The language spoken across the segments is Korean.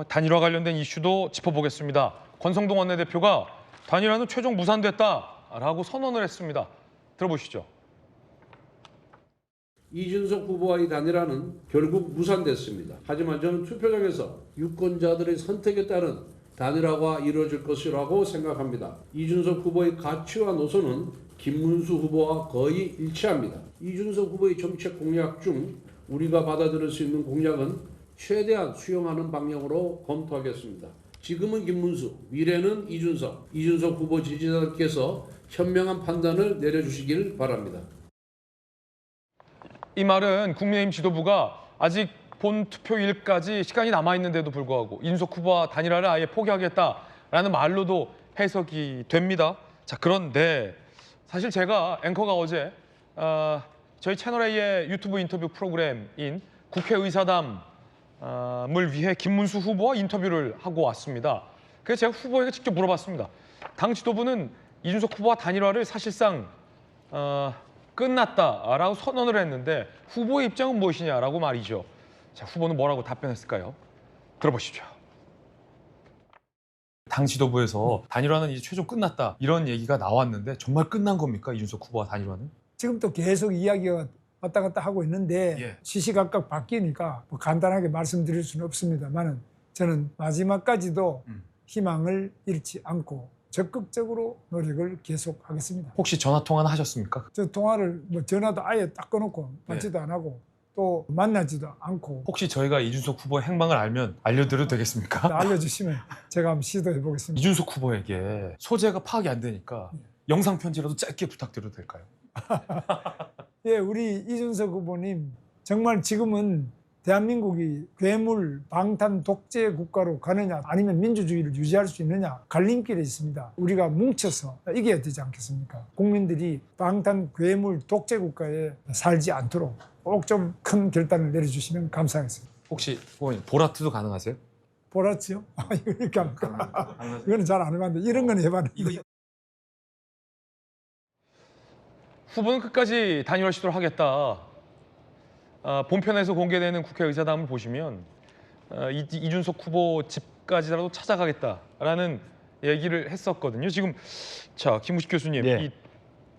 단일화 관련된 이슈도 짚어보겠습니다. 권성동 원내대표가 단일화는 최종 무산됐다라고 선언을 했습니다. 들어보시죠. 이준석 후보와의 단일화는 결국 무산됐습니다. 하지만 저는 투표장에서 유권자들의 선택에 따른 단일화가 이루어질 것이라고 생각합니다. 이준석 후보의 가치와 노선은 김문수 후보와 거의 일치합니다. 이준석 후보의 정책 공약 중 우리가 받아들일 수 있는 공약은 최대한 수용하는 방향으로 검토하겠습니다. 지금은 김문수, 미래는 이준석 후보 지지자들께서 현명한 판단을 내려주시길 바랍니다. 이 말은 국민의힘 지도부가 아직 본 투표일까지 시간이 남아있는데도 불구하고 이준석 후보와 단일화를 아예 포기하겠다라는 말로도 해석이 됩니다. 자, 그런데 사실 제가 앵커가 어제 저희 채널A의 유튜브 인터뷰 프로그램인 국회의사담을 위해 김문수 후보와 인터뷰를 하고 왔습니다. 그래서 제가 후보에게 직접 물어봤습니다. 당 지도부는 이준석 후보와 단일화를 사실상 끝났다라고 선언을 했는데 후보의 입장은 무엇이냐라고 말이죠. 자, 후보는 뭐라고 답변했을까요? 들어보시죠. 당 지도부에서 단일화는 이제 최종 끝났다 이런 얘기가 나왔는데 정말 끝난 겁니까? 이준석 후보와 단일화는? 지금 또 계속 이야기가 왔다 갔다 하고 있는데 시시각각 바뀌니까 뭐 간단하게 말씀드릴 수는 없습니다만 저는 마지막까지도 희망을 잃지 않고 적극적으로 노력을 계속하겠습니다. 혹시 전화 통화는 하셨습니까? 저 통화를 뭐 전화도 아예 딱 끊어놓고 받지도 안 하고 또 만나지도 않고. 혹시 저희가 이준석 후보의 행방을 알면 알려드려도 되겠습니까? 알려주시면 제가 한번 시도해 보겠습니다. 이준석 후보에게 소재가 파악이 안 되니까 영상 편지라도 짧게 부탁드려도 될까요? 예, 우리 이준석 후보님 정말 지금은 대한민국이 괴물, 방탄, 독재 국가로 가느냐 아니면 민주주의를 유지할 수 있느냐 갈림길에 있습니다. 우리가 뭉쳐서 이겨야 되지 않겠습니까? 국민들이 방탄, 괴물, 독재 국가에 살지 않도록 꼭 좀 큰 결단을 내려주시면 감사하겠습니다. 혹시 후보님 보라트도 가능하세요? 보라트요? 이거 이렇게 합니까? 이거는 잘 안 해봤는데 이런 건 해봤는데. 후보는 끝까지 단일화 시도를 하겠다. 본편에서 공개되는 국회의사담을 보시면 이준석 후보 집까지라도 찾아가겠다라는 얘기를 했었거든요. 지금 자, 김우식 교수님, 이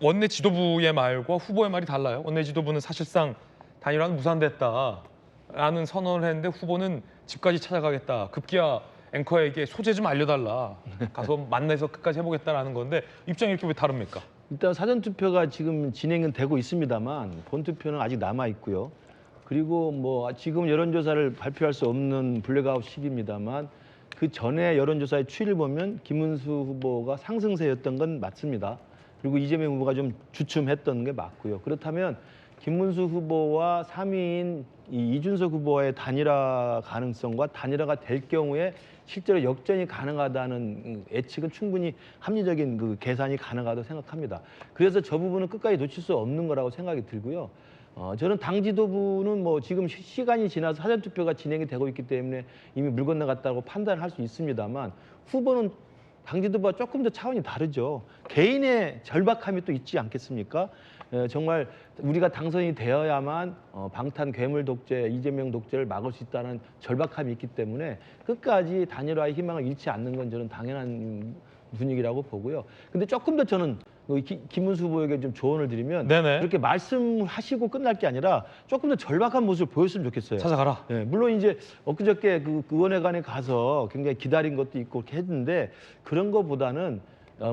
원내 지도부의 말과 후보의 말이 달라요. 원내 지도부는 사실상 단일화는 무산됐다라는 선언을 했는데 후보는 집까지 찾아가겠다. 급기야 앵커에게 소재 좀 알려달라. 가서 만나서 끝까지 해보겠다라는 건데 입장이 이렇게 왜 다릅니까? 일단 사전투표가 지금 진행은 되고 있습니다만 본투표는 아직 남아 있고요. 그리고 뭐 지금 여론조사를 발표할 수 없는 블랙아웃 시기입니다만 그 전에 여론조사의 추이를 보면 김문수 후보가 상승세였던 건 맞습니다. 그리고 이재명 후보가 좀 주춤했던 게 맞고요. 그렇다면 김문수 후보와 3위인 이준석 후보와의 단일화 가능성과 단일화가 될 경우에 실제로 역전이 가능하다는 예측은 충분히 합리적인 그 계산이 가능하다고 생각합니다. 그래서 저 부분은 끝까지 놓칠 수 없는 거라고 생각이 들고요. 저는 당 지도부는 뭐 지금 시간이 지나서 사전투표가 진행이 되고 있기 때문에 이미 물 건너갔다고 판단할 수 있습니다만 후보는 당 지도부와 조금 더 차원이 다르죠. 개인의 절박함이 또 있지 않겠습니까? 정말 우리가 당선이 되어야만 방탄 괴물 독재, 이재명 독재를 막을 수 있다는 절박함이 있기 때문에 끝까지 단일화의 희망을 잃지 않는 건 저는 당연한 분위기라고 보고요. 근데 조금 더 저는 김문수 후보에게 좀 조언을 드리면 그렇게 말씀하시고 끝날 게 아니라 조금 더 절박한 모습을 보였으면 좋겠어요. 찾아가라. 네, 물론 이제 엊그저께 그 의원회관에 가서 굉장히 기다린 것도 있고 이렇게 했는데 그런 거보다는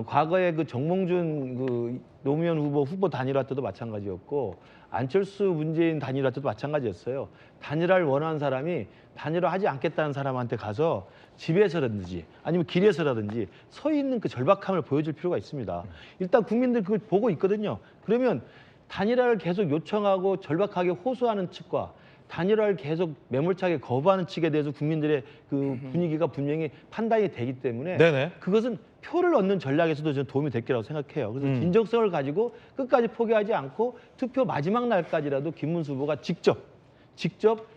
과거에 그 정몽준 그 노무현 후보 단일화 때도 마찬가지였고 안철수 문재인 단일화 때도 마찬가지였어요. 단일화를 원하는 사람이 단일화 하지 않겠다는 사람한테 가서 집에서라든지 아니면 길에서라든지 서 있는 그 절박함을 보여줄 필요가 있습니다. 일단 국민들 그걸 보고 있거든요. 그러면 단일화를 계속 요청하고 절박하게 호소하는 측과 단일화를 계속 매몰차게 거부하는 측에 대해서 국민들의 그 분위기가 분명히 판단이 되기 때문에 그것은 표를 얻는 전략에서도 저는 도움이 될 거라고 생각해요. 그래서 진정성을 가지고 끝까지 포기하지 않고 투표 마지막 날까지라도 김문수 후보가 직접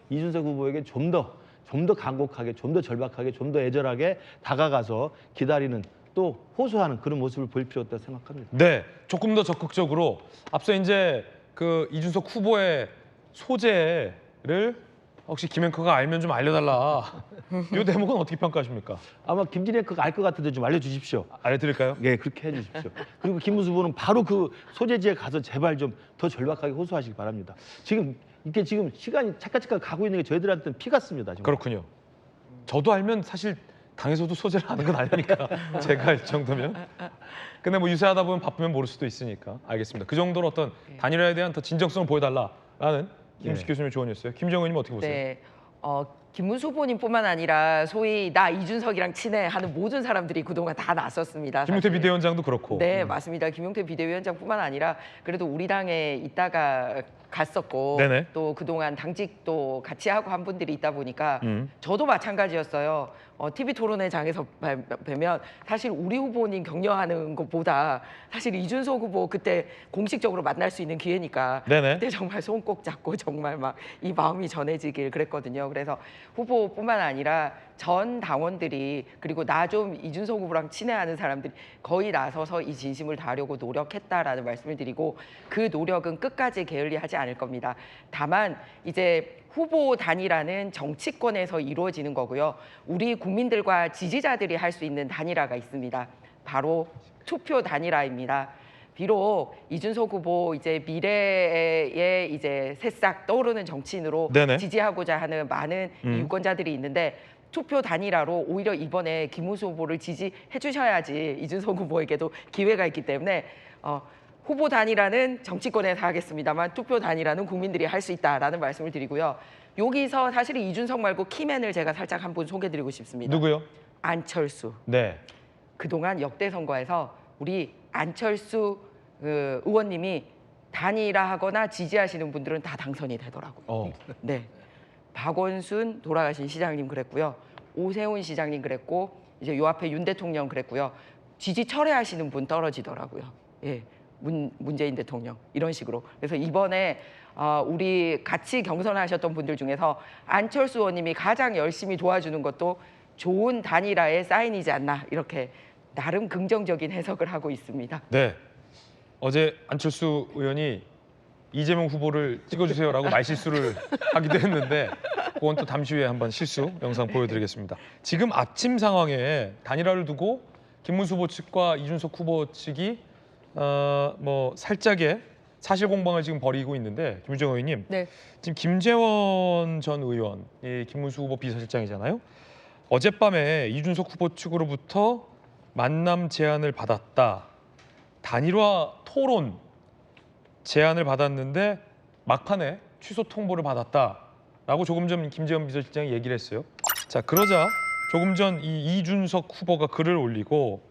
이준석 후보에게 좀 더 간곡하게, 좀 더 절박하게, 좀 더 애절하게 다가가서 기다리는 또 호소하는 그런 모습을 보일 필요가 있다고 생각합니다. 네, 조금 더 적극적으로 앞서 이제 그 이준석 후보의 소재를 혹시 김앵커가 알면 좀 알려달라. 이 대목은 어떻게 평가하십니까? 아마 김진애 그거 알 것 같은데 좀 알려주십시오. 알려드릴까요? 예, 그렇게 해주십시오. 그리고 김문수 후보는 바로 그 소재지에 가서 제발 좀 더 절박하게 호소하시기 바랍니다. 지금 이게 지금 시간이 차까차까 가고 있는 게 저희들한테는 피 같습니다. 정말. 그렇군요. 저도 알면 사실 당에서도 소재를 하는 건 아니니까 제가 알 정도면. 근데 뭐 유세하다 보면 바쁘면 모를 수도 있으니까 알겠습니다. 그 정도로 어떤 단일화에 대한 더 진정성을 보여달라라는 김식 교수님의 조언이었어요. 김정은님 어떻게 보세요? 네. 김문수 후보님뿐만 아니라 소위 나 이준석이랑 친해 하는 모든 사람들이 그동안 다 나섰습니다. 김용태 사실. 비대위원장도 그렇고. 네, 맞습니다. 김용태 비대위원장뿐만 아니라 그래도 우리 당에 있다가 갔었고 네네. 또 그동안 당직도 같이 하고 한 분들이 있다 보니까 음. 저도 마찬가지였어요. TV 토론회장에서 뵈면 사실 우리 후보님 격려하는 것보다 사실 이준석 후보 그때 공식적으로 만날 수 있는 기회니까 네네. 그때 정말 손 꼭 잡고 정말 막 이 마음이 전해지길 그랬거든요. 그래서 후보뿐만 아니라 전 당원들이 그리고 나 좀 이준석 후보랑 친해하는 사람들이 거의 나서서 이 진심을 다하려고 노력했다라는 말씀을 드리고 그 노력은 끝까지 게을리하지 않을 겁니다. 다만 이제 후보 단일화는 정치권에서 이루어지는 거고요. 우리 국민들과 지지자들이 할 수 있는 단일화가 있습니다. 바로 투표 단일화입니다. 비록 이준석 후보 이제 미래에 이제 새싹 떠오르는 정치인으로 네네. 지지하고자 하는 많은 유권자들이 있는데 투표 단일화로 오히려 이번에 김문수 후보를 지지해 주셔야지 이준석 후보에게도 기회가 있기 때문에 후보 단일화는 정치권에서 하겠습니다만 투표 단일화는 국민들이 할 수 있다라는 말씀을 드리고요. 여기서 사실 이준석 말고 키맨을 제가 살짝 한 분 소개드리고 싶습니다. 누구요? 안철수. 네. 그동안 역대 선거에서 우리 안철수 의원님이 단일화하거나 지지하시는 분들은 다 당선이 되더라고요. 네. 박원순 돌아가신 시장님 그랬고요. 오세훈 시장님 그랬고 이제 요 앞에 윤 대통령 그랬고요. 지지 철회하시는 분 떨어지더라고요. 예. 문재인 대통령 이런 식으로. 그래서 이번에 우리 같이 경선하셨던 분들 중에서 안철수 의원님이 가장 열심히 도와주는 것도 좋은 단일화의 사인이지 않나 이렇게 나름 긍정적인 해석을 하고 있습니다. 네. 어제 안철수 의원이 이재명 후보를 찍어주세요라고 말실수를 하기도 했는데 그건 또 잠시 후에 한번 실수 영상 보여드리겠습니다. 지금 아침 상황에 단일화를 두고 김문수 후보 측과 이준석 후보 측이 뭐 살짝의 사실 공방을 지금 벌이고 있는데 김유정 의원님, 네. 지금 김재원 전 의원, 이 김문수 후보 비서실장이잖아요. 어젯밤에 이준석 후보 측으로부터 만남 제안을 받았다. 단일화 토론 제안을 받았는데 막판에 취소 통보를 받았다라고 조금 전 김재원 비서실장이 얘기를 했어요. 자, 그러자 조금 전 이 이준석 후보가 글을 올리고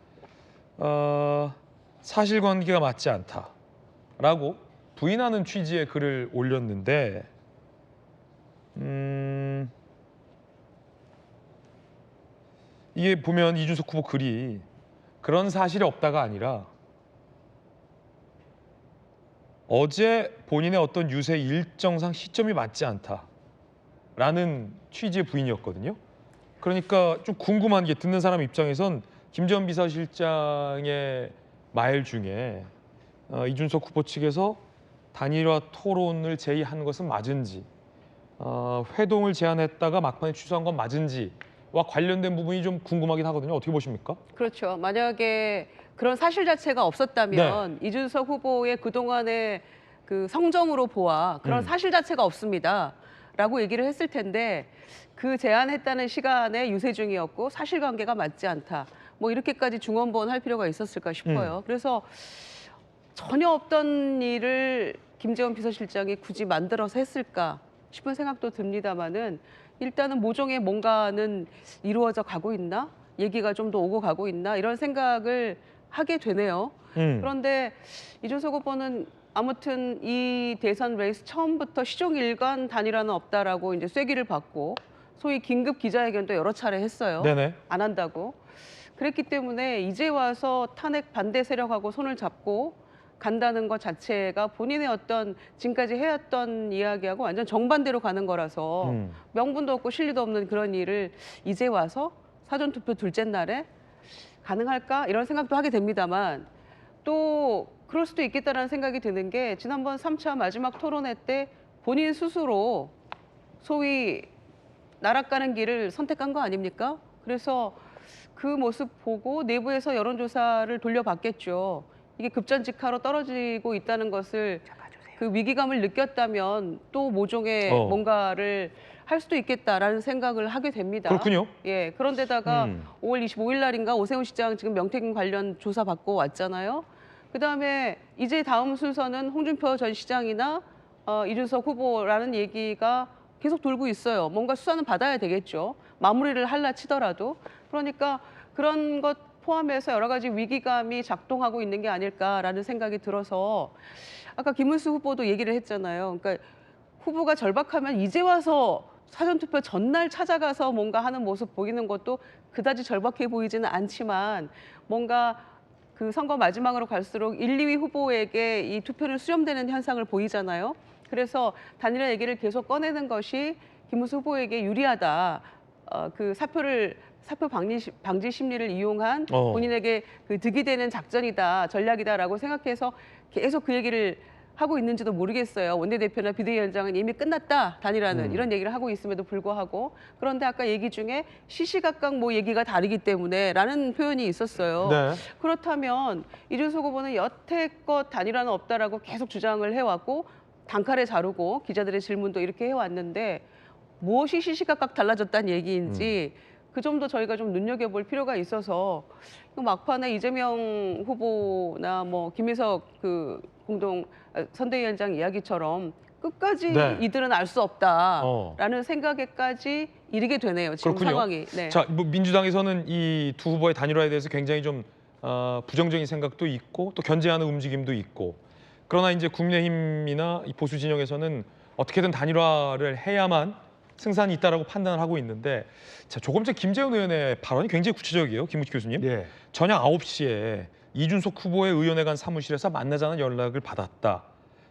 사실관계가 맞지 않다라고 부인하는 취지의 글을 올렸는데 이게 보면 이준석 후보 글이 그런 사실이 없다가 아니라 어제 본인의 어떤 유세 일정상 시점이 맞지 않다라는 취지의 부인이었거든요. 그러니까 좀 궁금한 게 듣는 사람 입장에선 김재원 비서실장의 말 중에 이준석 후보 측에서 단일화 토론을 제의한 것은 맞은지, 회동을 제안했다가 막판에 취소한 건 맞은지와 관련된 부분이 좀 궁금하긴 하거든요. 어떻게 보십니까? 그렇죠. 만약에 그런 사실 자체가 없었다면 이준석 후보의 그동안의 그 성정으로 보아 그런 사실 자체가 없습니다라고 얘기를 했을 텐데 그 제안했다는 시간에 유세 중이었고 사실관계가 맞지 않다. 뭐 이렇게까지 중언부언 할 필요가 있었을까 싶어요. 그래서 전혀 없던 일을 김재원 비서실장이 굳이 만들어서 했을까 싶은 생각도 듭니다만은 일단은 모종의 뭔가는 이루어져 가고 있나? 얘기가 좀 더 오고 가고 있나? 이런 생각을 하게 되네요. 그런데 이준석 후보는 아무튼 이 대선 레이스 처음부터 시종일관 단일화는 없다라고 이제 쐐기를 받고 소위 긴급 기자회견도 여러 차례 했어요. 네네. 안 한다고. 그랬기 때문에 이제 와서 탄핵 반대 세력하고 손을 잡고 간다는 것 자체가 본인의 어떤 지금까지 해왔던 이야기하고 완전 정반대로 가는 거라서 명분도 없고 실리도 없는 그런 일을 이제 와서 사전투표 둘째 날에 가능할까? 이런 생각도 하게 됩니다만 또 그럴 수도 있겠다라는 생각이 드는 게 지난번 3차 마지막 토론회 때 본인 스스로 소위 나락가는 길을 선택한 거 아닙니까? 그래서 그 모습 보고 내부에서 여론조사를 돌려봤겠죠. 이게 급전직하로 떨어지고 있다는 것을 그 위기감을 느꼈다면 또 모종의 뭔가를 할 수도 있겠다라는 생각을 하게 됩니다. 그렇군요. 예, 그런데다가 5월 25일 날인가 오세훈 시장 지금 명태균 관련 조사 받고 왔잖아요. 그다음에 이제 다음 순서는 홍준표 전 시장이나 이준석 후보라는 얘기가 계속 돌고 있어요. 뭔가 수사는 받아야 되겠죠. 마무리를 할라 치더라도. 그러니까 그런 것 포함해서 여러 가지 위기감이 작동하고 있는 게 아닐까라는 생각이 들어서 아까 김문수 후보도 얘기를 했잖아요. 그러니까 후보가 절박하면 이제 와서 사전투표 전날 찾아가서 뭔가 하는 모습 보이는 것도 그다지 절박해 보이지는 않지만 뭔가 그 선거 마지막으로 갈수록 1, 2위 후보에게 이 투표를 수렴되는 현상을 보이잖아요. 그래서 단일화 얘기를 계속 꺼내는 것이 김문수 후보에게 유리하다. 그 사표 방지 심리를 이용한 본인에게 그 득이 되는 작전이다, 전략이다라고 생각해서 계속 그 얘기를 하고 있는지도 모르겠어요. 원내대표나 비대위원장은 이미 끝났다, 단일화는 이런 얘기를 하고 있음에도 불구하고. 그런데 아까 얘기 중에 시시각각 뭐 얘기가 다르기 때문에라는 표현이 있었어요. 네. 그렇다면 이준석 후보는 여태껏 단일화는 없다라고 계속 주장을 해왔고 단칼에 자르고 기자들의 질문도 이렇게 해왔는데 무엇이 시시각각 달라졌다는 얘기인지 그 점도 저희가 좀 눈여겨볼 필요가 있어서 막판에 이재명 후보나 뭐 김희석 그 공동 선대위원장 이야기처럼 끝까지 네. 이들은 알 수 없다라는 생각에까지 이르게 되네요. 지금 그렇군요. 상황이. 네. 자, 뭐 민주당에서는 이 두 후보의 단일화에 대해서 굉장히 좀 부정적인 생각도 있고 또 견제하는 움직임도 있고, 그러나 이제 국민의힘이나 이 보수 진영에서는 어떻게든 단일화를 해야만 승산이 있다라고 판단을 하고 있는데, 자, 조금 전 김재원 의원의 발언이 굉장히 구체적이에요. 김우치 교수님. 예. 저녁 9시에 이준석 후보의 의원회관 사무실에서 만나자는 연락을 받았다.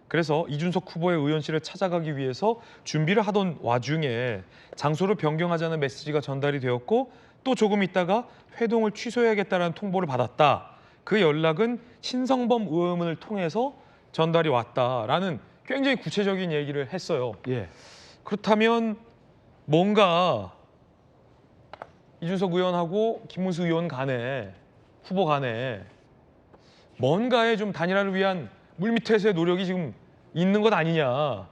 그래서 이준석 후보의 의원실을 찾아가기 위해서 준비를 하던 와중에 장소를 변경하자는 메시지가 전달이 되었고 또 조금 있다가 회동을 취소해야겠다는 통보를 받았다. 그 연락은 신성범 의원을 통해서 전달이 왔다라는 굉장히 구체적인 얘기를 했어요. 예. 그렇다면 뭔가 이준석 의원하고 김문수 의원 간에 후보 간에 뭔가의 좀 단일화를 위한 물밑에서의 노력이 지금 있는 것 아니냐,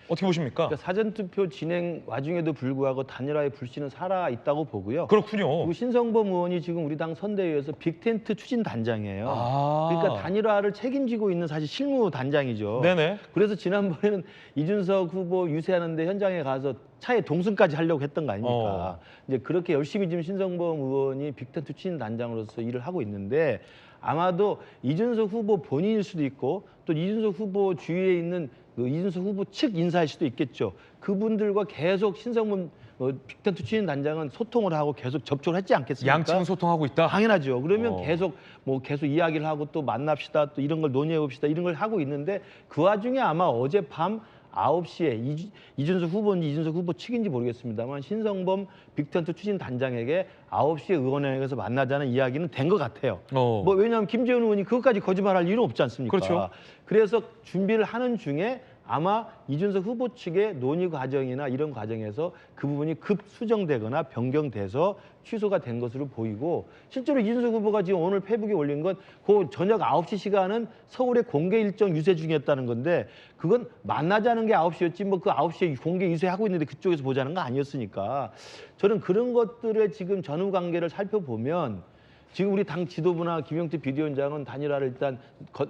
어떻게 보십니까? 그러니까 사전투표 진행 와중에도 불구하고 단일화의 불씨는 살아 있다고 보고요. 그렇군요. 그리고 신성범 의원이 지금 우리 당 선대위에서 빅텐트 추진 단장이에요. 그러니까 단일화를 책임지고 있는 사실 실무 단장이죠. 네네. 그래서 지난번에는 이준석 후보 유세하는데 현장에 가서 차에 동승까지 하려고 했던 거 아닙니까? 이제 그렇게 열심히 지금 신성범 의원이 빅텐트 추진 단장으로서 일을 하고 있는데 아마도 이준석 후보 본인일 수도 있고 또 이준석 후보 주위에 있는 그 이준석 후보 측 인사일 수도 있겠죠. 그분들과 계속 신성범 빅텐트 추진 단장은 소통을 하고 계속 접촉을 했지 않겠습니까? 양측은 소통하고 있다. 당연하죠. 그러면 계속 이야기를 하고 또 만납시다, 또 이런 걸 논의해 봅시다, 이런 걸 하고 있는데 그 와중에 아마 어젯밤 9시에 이준석 후보인지 이준석 후보 측인지 모르겠습니다만 신성범 빅텐트 추진 단장에게 9시에 의원회에서 만나자는 이야기는 된 것 같아요. 뭐 왜냐하면 김재원 의원이 그것까지 거짓말할 이유는 없지 않습니까? 그렇죠. 그래서 준비를 하는 중에 아마 이준석 후보 측의 논의 과정이나 이런 과정에서 그 부분이 급 수정되거나 변경돼서 취소가 된 것으로 보이고, 실제로 이준석 후보가 지금 오늘 페북에 올린 건 그 저녁 9시 시간은 서울의 공개 일정 유세 중이었다는 건데 그건 만나자는 게 9시였지 뭐 그 9시에 공개 유세하고 있는데 그쪽에서 보자는 거 아니었으니까 저는 그런 것들의 지금 전후 관계를 살펴보면 지금 우리 당 지도부나 김영태 비대위원장은 단일화를 일단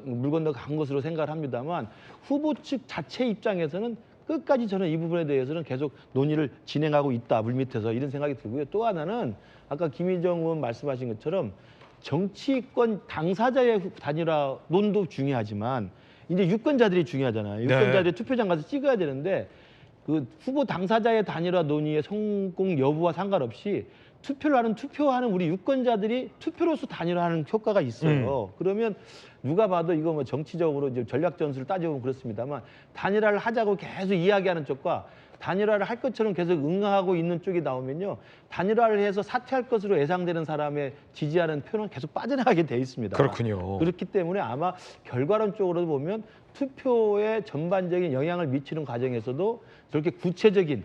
물 건너 간 것으로 생각을 합니다만 후보 측 자체 입장에서는 끝까지 저는 이 부분에 대해서는 계속 논의를 진행하고 있다, 물밑에서, 이런 생각이 들고요. 또 하나는 아까 김희정 의원 말씀하신 것처럼 정치권 당사자의 단일화 논도 중요하지만 이제 유권자들이 중요하잖아요. 유권자들이 투표장 가서 찍어야 되는데 그 후보 당사자의 단일화 논의의 성공 여부와 상관없이 투표하는 우리 유권자들이 투표로서 단일화하는 효과가 있어요. 그러면 누가 봐도 이거 뭐 정치적으로 이제 전략 전술을 따져보면 그렇습니다만 단일화를 하자고 계속 이야기하는 쪽과 단일화를 할 것처럼 계속 응하고 있는 쪽이 나오면요, 단일화를 해서 사퇴할 것으로 예상되는 사람의 지지하는 표는 계속 빠져나가게 돼 있습니다. 그렇군요. 그렇기 때문에 아마 결과론적으로 보면 투표에 전반적인 영향을 미치는 과정에서도 저렇게 구체적인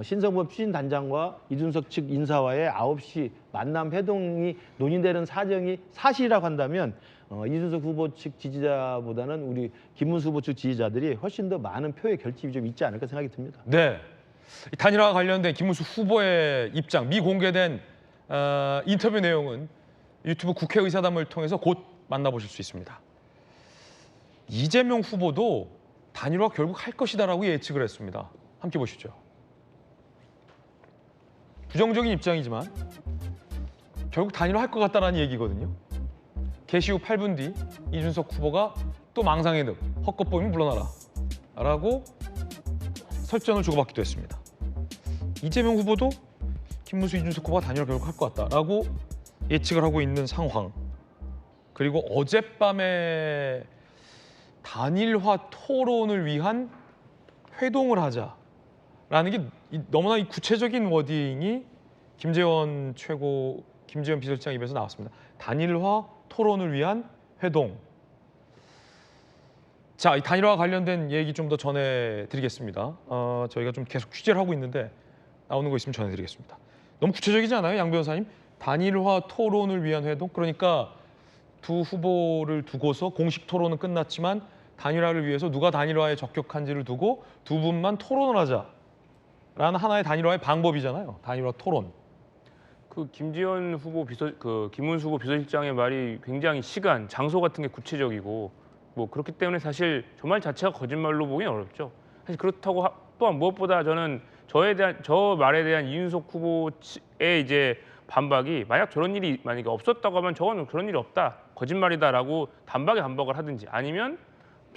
신성범 추진단장과 이준석 측 인사와의 9시 만남 회동이 논의되는 사정이 사실이라고 한다면 이준석 후보 측 지지자보다는 우리 김문수 후보 측 지지자들이 훨씬 더 많은 표의 결집이 좀 있지 않을까 생각이 듭니다. 네. 이 단일화와 관련된 김문수 후보의 입장, 미공개된 인터뷰 내용은 유튜브 국회의사담을 통해서 곧 만나보실 수 있습니다. 이재명 후보도 단일화 결국 할 것이다라고 예측을 했습니다. 함께 보시죠. 부정적인 입장이지만 결국 단일화 할 것 같다라는 얘기거든요. 개시 후 8분 뒤 이준석 후보가 또 망상의 늪, 헛것 보이면 물러나라 라고 설전을 주고받기도 했습니다. 이재명 후보도 김문수, 이준석 후보가 단일화 결국 할 것 같다라고 예측을 하고 있는 상황. 그리고 어젯밤에 단일화 토론을 위한 회동을 하자라는 게 너무나 이 구체적인 워딩이 김재원 비서실장 입에서 나왔습니다. 단일화 토론을 위한 회동. 자, 이 단일화와 관련된 얘기 좀 더 전해드리겠습니다. 저희가 좀 계속 취재를 하고 있는데 나오는 거 있으면 전해드리겠습니다. 너무 구체적이지 않아요, 양 변호사님? 단일화 토론을 위한 회동? 그러니까 두 후보를 두고서 공식 토론은 끝났지만 단일화를 위해서 누가 단일화에 적격한지를 두고 두 분만 토론을 하자라는 하나의 단일화의 방법이잖아요. 단일화 토론. 그 김지현 후보 김문수 후보 비서실장의 말이 굉장히 시간, 장소 같은 게 구체적이고 뭐 그렇기 때문에 사실 저 말 자체가 거짓말로 보기는 어렵죠. 사실 그렇다고 또한 무엇보다 저는 저 말에 대한 이준석 후보의 이제 반박이 만약 저런 일이 만약에 없었다고 하면 저거는 그런 일이 없다, 거짓말이다라고 단박에 반박을 하든지 아니면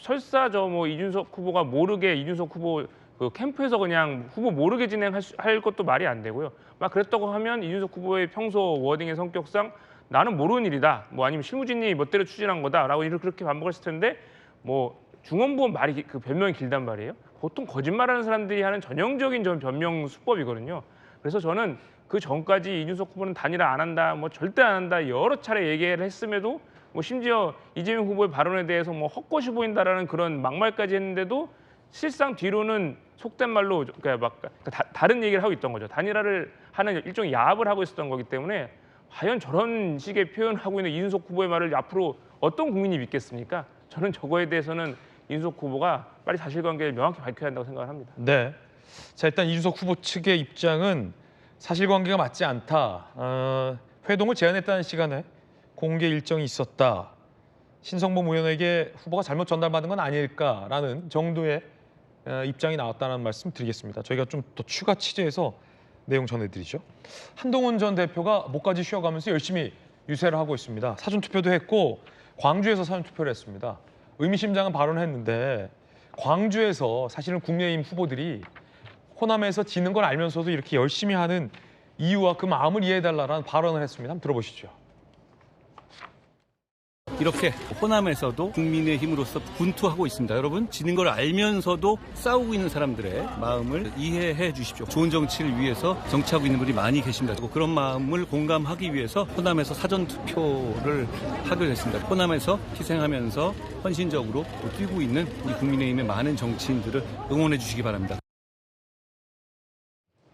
설사 이준석 후보가 모르게 이준석 후보 그 캠프에서 그냥 후보 모르게 진행할 것도 말이 안 되고요. 막 그랬다고 하면 이준석 후보의 평소 워딩의 성격상 나는 모르는 일이다, 뭐 아니면 실무진이 멋대로 추진한 거다라고 그렇게 반박을 했을 텐데 뭐 중원부원 말이 그 변명이 길단 말이에요. 보통 거짓말하는 사람들이 하는 전형적인 변명 수법이거든요. 그래서 저는 그 전까지 이준석 후보는 단일화 안 한다, 뭐 절대 안 한다 여러 차례 얘기를 했음에도 뭐 심지어 이재명 후보의 발언에 대해서 뭐 헛것이 보인다라는 그런 막말까지 했는데도 실상 뒤로는 속된 말로 다른 얘기를 하고 있던 거죠. 단일화를 하는 일종의 야합을 하고 있었던 거기 때문에 과연 저런 식의 표현을 하고 있는 이준석 후보의 말을 앞으로 어떤 국민이 믿겠습니까? 저는 저거에 대해서는 이준석 후보가 빨리 사실관계를 명확히 밝혀야 한다고 생각을 합니다. 네. 자, 일단 이준석 후보 측의 입장은 사실관계가 맞지 않다. 회동을 제안했다는 시간에 공개 일정이 있었다. 신성범 의원에게 후보가 잘못 전달받은 건 아닐까라는 정도의 입장이 나왔다는 말씀 드리겠습니다. 저희가 좀 더 추가 취재해서 내용 전해드리죠. 한동훈 전 대표가 목까지 쉬어가면서 열심히 유세를 하고 있습니다. 사전투표도 했고 광주에서 사전투표를 했습니다. 의미심장한 발언을 했는데 광주에서 사실은 국민의힘 후보들이 호남에서 지는 걸 알면서도 이렇게 열심히 하는 이유와 그 마음을 이해해달라는 발언을 했습니다. 한번 들어보시죠. 이렇게 호남에서도 국민의힘으로서 분투하고 있습니다. 여러분, 지는 걸 알면서도 싸우고 있는 사람들의 마음을 이해해 주십시오. 좋은 정치를 위해서 정치하고 있는 분이 많이 계십니다. 그런 마음을 공감하기 위해서 호남에서 사전투표를 하기로 했습니다. 호남에서 희생하면서 헌신적으로 뛰고 있는 우리 국민의힘의 많은 정치인들을 응원해 주시기 바랍니다.